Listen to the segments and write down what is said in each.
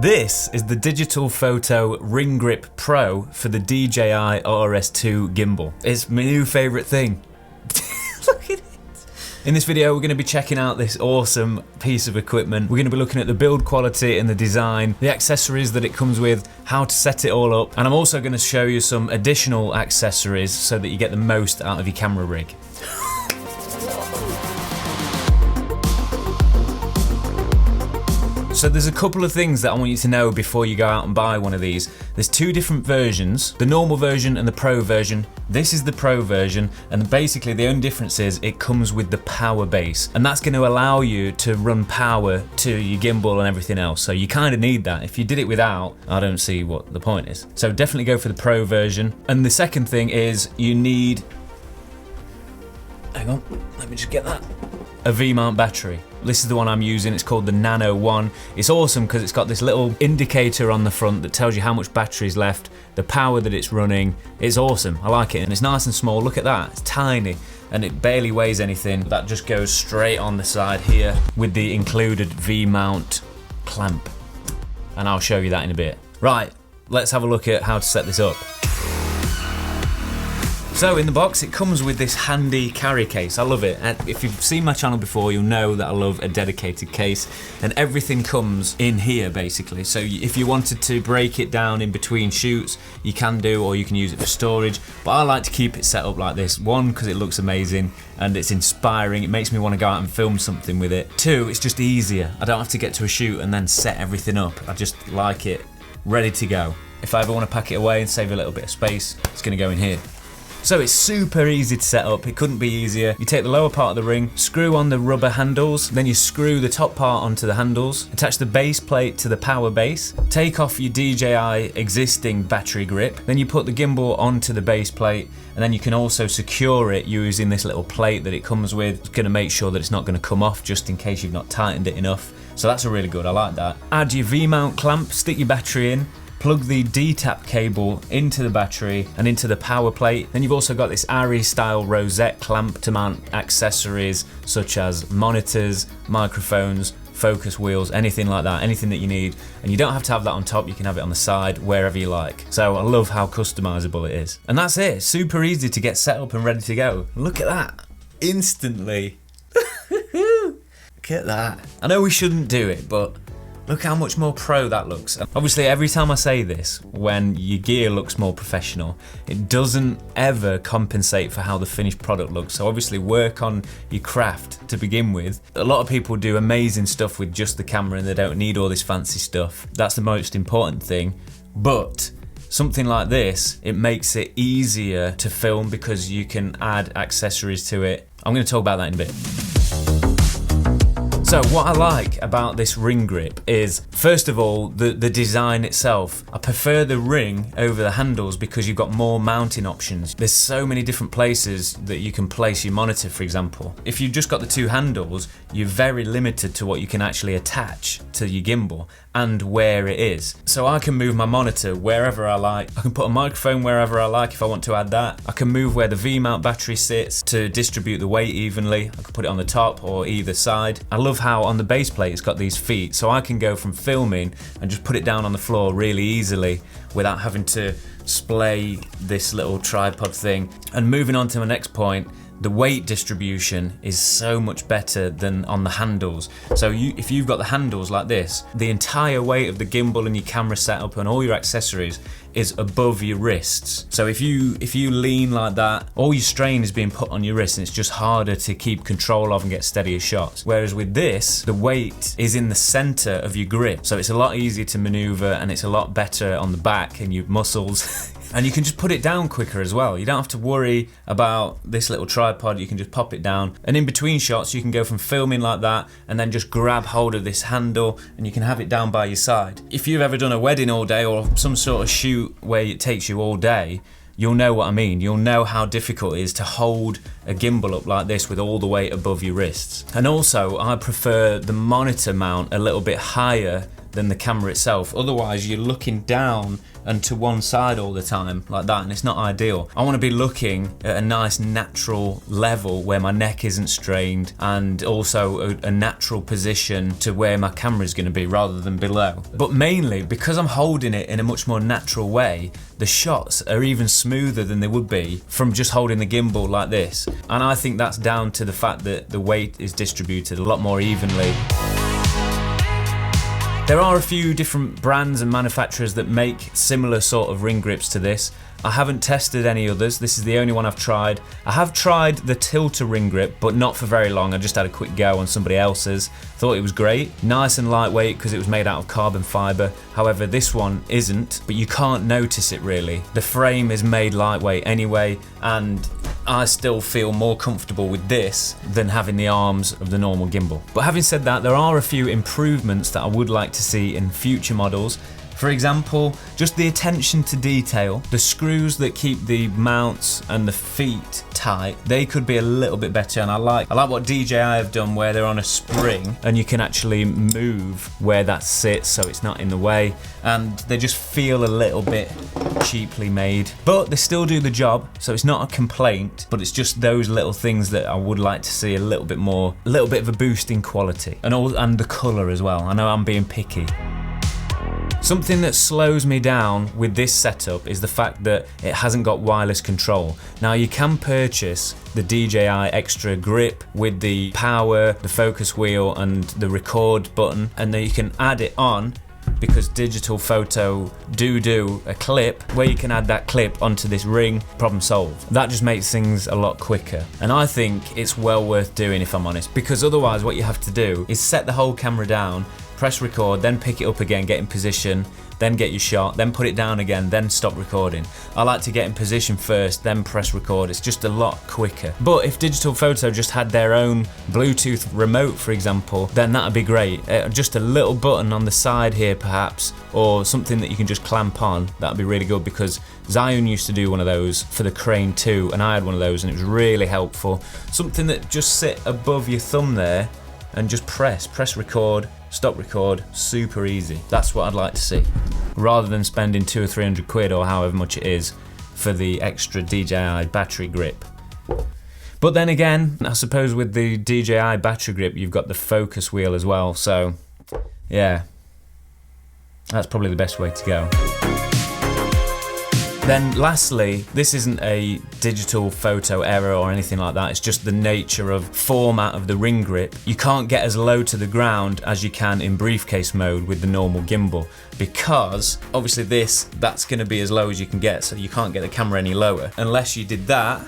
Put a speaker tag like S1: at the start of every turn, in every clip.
S1: This is the Digitalfoto Ring Grip Pro for the DJI RS2 gimbal. It's my new favourite thing. Look at it. In this video, we're going to be checking out this awesome piece of equipment. We're going to be looking at the build quality and the design, the accessories that it comes with, how to set it all up, and I'm also going to show you some additional accessories so that you get the most out of your camera rig. So there's a couple of things that I want you to know before you go out and buy one of these. There's two different versions, the normal version and the pro version. This is the pro version, and basically the only difference is it comes with the power base, and that's going to allow you to run power to your gimbal and everything else. So you kind of need that. If you did it without, I don't see what the point is. So definitely go for the pro version. And the second thing is you need, hang on, let me just get that. A V-mount battery. This is the one I'm using, it's called the Nano 1. It's awesome because it's got this little indicator on the front that tells you how much battery is left, the power that it's running. It's awesome, I like it, and it's nice and small. Look at that, it's tiny, and it barely weighs anything. That just goes straight on the side here with the included V-mount clamp. And I'll show you that in a bit. Right, let's have a look at how to set this up. So in the box it comes with this handy carry case. I love it. And if you've seen my channel before, you'll know that I love a dedicated case, and everything comes in here basically. So if you wanted to break it down in between shoots, you can do, or you can use it for storage. But I like to keep it set up like this. One, because it looks amazing and it's inspiring. It makes me want to go out and film something with it. Two, it's just easier. I don't have to get to a shoot and then set everything up. I just like it ready to go. If I ever want to pack it away and save a little bit of space, it's going to go in here. So it's super easy to set up, it couldn't be easier. You take the lower part of the ring, screw on the rubber handles, then you screw the top part onto the handles, attach the base plate to the power base, take off your DJI existing battery grip, then you put the gimbal onto the base plate, and then you can also secure it using this little plate that it comes with. It's going to make sure that it's not going to come off just in case you've not tightened it enough. So that's a really good, I like that. Add your V-mount clamp, stick your battery in, plug the D-tap cable into the battery and into the power plate. Then you've also got this ARRI style rosette clamp to mount accessories such as monitors, microphones, focus wheels, anything like that, anything that you need. And you don't have to have that on top, you can have it on the side, wherever you like. So I love how customizable it is. And that's it, super easy to get set up and ready to go. Look at that, instantly. Look at that. I know we shouldn't do it, but look how much more pro that looks. Obviously, every time I say this, when your gear looks more professional, it doesn't ever compensate for how the finished product looks. So obviously work on your craft to begin with. A lot of people do amazing stuff with just the camera and they don't need all this fancy stuff. That's the most important thing. But something like this, it makes it easier to film because you can add accessories to it. I'm going to talk about that in a bit. So what I like about this ring grip is, first of all, the design itself. I prefer the ring over the handles because you've got more mounting options. There's so many different places that you can place your monitor, for example. If you've just got the two handles, you're very limited to what you can actually attach to your gimbal and where it is. So I can move my monitor wherever I like. I can put a microphone wherever I like if I want to add that. I can move where the V-mount battery sits to distribute the weight evenly. I can put it on the top or either side. I love how on the base plate it's got these feet, so I can go from filming and just put it down on the floor really easily without having to splay this little tripod thing. And moving on to my next point, the weight distribution is so much better than on the handles. So if you've got the handles like this, the entire weight of the gimbal and your camera setup and all your accessories is above your wrists. So if you lean like that, all your strain is being put on your wrist and it's just harder to keep control of and get steadier shots. Whereas with this, the weight is in the center of your grip. So it's a lot easier to maneuver and it's a lot better on the back and your muscles. And you can just put it down quicker as well. You don't have to worry about this little tripod, you can just pop it down. And in between shots, you can go from filming like that and then just grab hold of this handle and you can have it down by your side. If you've ever done a wedding all day or some sort of shoot where it takes you all day, you'll know what I mean. You'll know how difficult it is to hold a gimbal up like this with all the weight above your wrists. And also, I prefer the monitor mount a little bit higher than the camera itself. Otherwise you're looking down and to one side all the time like that, and it's not ideal. I want to be looking at a nice natural level where my neck isn't strained, and also a natural position to where my camera is going to be rather than below. But mainly because I'm holding it in a much more natural way, the shots are even smoother than they would be from just holding the gimbal like this. And I think that's down to the fact that the weight is distributed a lot more evenly. There are a few different brands and manufacturers that make similar sort of ring grips to this. I haven't tested any others, this is the only one I've tried. I have tried the Tilter ring grip, but not for very long. I just had a quick go on somebody else's. Thought it was great. Nice and lightweight because it was made out of carbon fibre. However, this one isn't, but you can't notice it really. The frame is made lightweight anyway, and I still feel more comfortable with this than having the arms of the normal gimbal. But having said that, there are a few improvements that I would like to see in future models. For example, just the attention to detail. The screws that keep the mounts and the feet tight, they could be a little bit better, and I like what DJI have done where they're on a spring and you can actually move where that sits so it's not in the way, and they just feel a little bit cheaply made. But they still do the job, so it's not a complaint, but it's just those little things that I would like to see a little bit more, a little bit of a boost in quality. And the colour as well. I know I'm being picky. Something that slows me down with this setup is the fact that it hasn't got wireless control. Now you can purchase the DJI extra grip with the power, the focus wheel and the record button, and then you can add it on because Digitalfoto do a clip where you can add that clip onto this ring. Problem solved. That just makes things a lot quicker, and I think it's well worth doing if I'm honest, because otherwise what you have to do is set the whole camera down, press record, then pick it up again, get in position, then get your shot, then put it down again, then stop recording. I like to get in position first, then press record. It's just a lot quicker. But if Digitalfoto just had their own Bluetooth remote, for example, then that'd be great. Just a little button on the side here perhaps, or something that you can just clamp on, that'd be really good, because Zion used to do one of those for the Crane 2, and I had one of those and it was really helpful. Something that just sit above your thumb there and just press record, stop record, super easy. That's what I'd like to see, rather than spending 200 or 300 quid or however much it is for the extra DJI battery grip. But then again, I suppose with the DJI battery grip you've got the focus wheel as well, so yeah, that's probably the best way to go. Then lastly, this isn't a Digitalfoto error or anything like that, it's just the nature of format of the ring grip. You can't get as low to the ground as you can in briefcase mode with the normal gimbal, because obviously that's going to be as low as you can get, so you can't get the camera any lower unless you did that.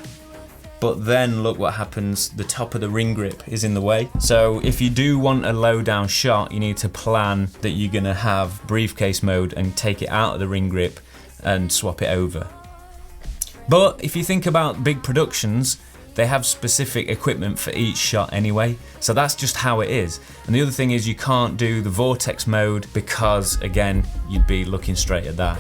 S1: But then look what happens, the top of the ring grip is in the way. So if you do want a low down shot, you need to plan that you're going to have briefcase mode and take it out of the ring grip and swap it over. But if you think about big productions, they have specific equipment for each shot anyway, so that's just how it is. And the other thing is you can't do the vortex mode because again you'd be looking straight at that.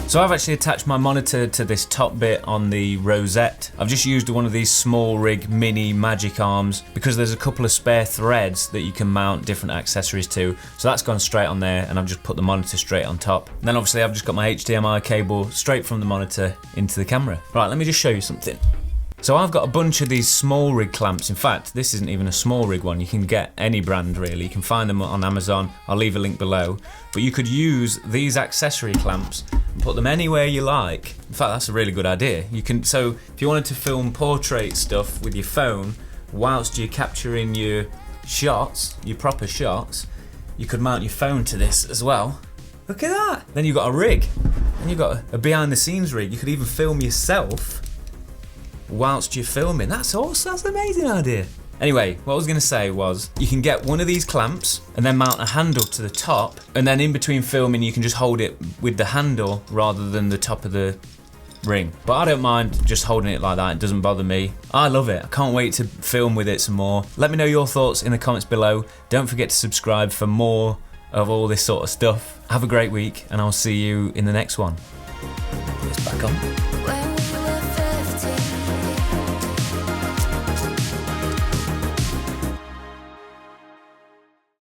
S1: So I've actually attached my monitor to this top bit on the rosette. I've just used one of these small rig mini magic arms because there's a couple of spare threads that you can mount different accessories to. So that's gone straight on there, and I've just put the monitor straight on top. And then obviously I've just got my HDMI cable straight from the monitor into the camera. Right, let me just show you something. So I've got a bunch of these small rig clamps. In fact, this isn't even a small rig one. You can get any brand really. You can find them on Amazon. I'll leave a link below. But you could use these accessory clamps and put them anywhere you like. In fact, that's a really good idea. So if you wanted to film portrait stuff with your phone whilst you're capturing your shots, your proper shots, you could mount your phone to this as well. Look at that. Then you've got a rig. And you've got a behind the scenes rig. You could even film yourself whilst you're filming. That's awesome, that's an amazing idea. Anyway, what I was going to say was you can get one of these clamps and then mount a handle to the top, and then in between filming you can just hold it with the handle rather than the top of the ring. But I don't mind just holding it like that, it doesn't bother me. I love it, I can't wait to film with it some more. Let me know your thoughts in the comments below. Don't forget to subscribe for more of all this sort of stuff. Have a great week and I'll see you in the next one. Put this back on.